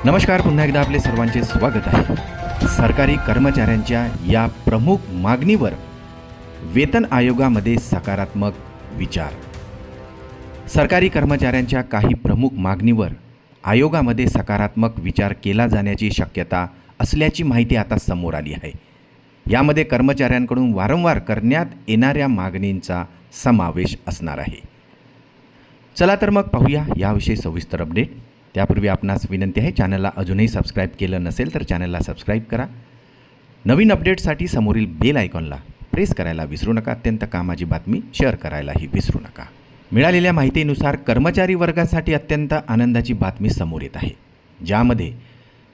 नमस्कार, पुन्हा एकदा आपले सर्वांचे स्वागत आहे। सरकारी कर्मचाऱ्यांच्या या प्रमुख मागणीवर वेतन आयोगामध्ये सकारात्मक विचार। सरकारी कर्मचाऱ्यांच्या काही प्रमुख मागणीवर आयोगामध्ये सकारात्मक विचार केला जाण्याची शक्यता असल्याची माहिती आता समोर आली आहे। यामध्ये कर्मचाऱ्यांकडून वारंवार करण्यात येणाऱ्या मागणींचा समावेश असणार आहे। चला तर मग पाहूया याविषयी सविस्तर अपडेट। त्यापूर्वी आपणास विनंती आहे, चॅनलला अजूनही सबस्क्राईब केलं नसेल तर चॅनलला सबस्क्राईब करा। नवीन अपडेटसाठी समोरील बेल आयकॉनला प्रेस करायला विसरू नका। अत्यंत कामाची बातमी शेअर करायलाही विसरू नका। मिळालेल्या माहितीनुसार कर्मचारी वर्गासाठी अत्यंत आनंदाची बातमी समोर येत आहे, ज्यामध्ये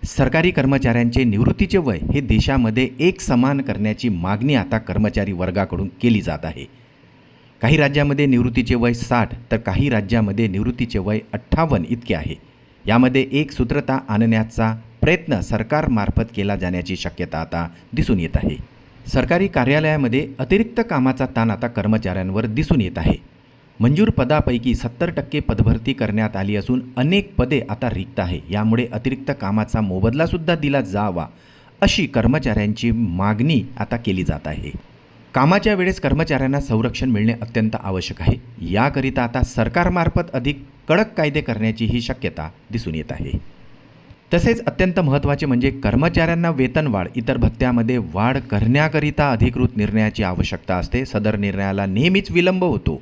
सरकारी कर्मचाऱ्यांचे निवृत्तीचे वय हे देशामध्ये एक समान करण्याची मागणी आता कर्मचारी वर्गाकडून केली जात आहे। काही राज्यामध्ये निवृत्तीचे वय 60 तर काही राज्यामध्ये निवृत्तीचे वय 58 इतके आहे। यामध्ये एक सूत्रता आणण्याचा प्रयत्न सरकारमार्फत केला जाण्याची शक्यता आता दिसून येत आहे। सरकारी कार्यालयामध्ये अतिरिक्त कामाचा ताण आता कर्मचाऱ्यांवर दिसून येत आहे। मंजूर पदापैकी 70% पदभरती करण्यात आली असून अनेक पदे आता रिक्त आहे। यामुळे अतिरिक्त कामाचा मोबदलासुद्धा दिला जावा अशी कर्मचाऱ्यांची मागणी आता केली जात आहे। कामाच्या वेळेस कर्मचाऱ्यांना संरक्षण मिळणे अत्यंत आवश्यक आहे। याकरिता आता सरकारमार्फत अधिक कडक कायदे करण्याची ही शक्यता दिसून येत आहे। तसेच अत्यंत महत्त्वाचे म्हणजे कर्मचाऱ्यांना वेतनवाढ इतर भत्त्यामध्ये वाढ करण्याकरिता अधिकृत निर्णयाची आवश्यकता असते। सदर निर्णयाला नेहमीच विलंब होतो।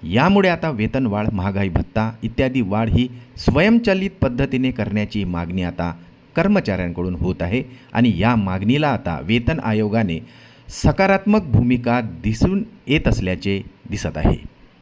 यामुळे आता वेतनवाढ, महागाई भत्ता इत्यादी वाढ ही स्वयंचलित पद्धतीने करण्याची मागणी आता कर्मचाऱ्यांकडून होत आहे आणि या मागणीला आता वेतन आयोगाने सकारात्मक भूमिका दिसून येत असल्याचे दिसत आहे।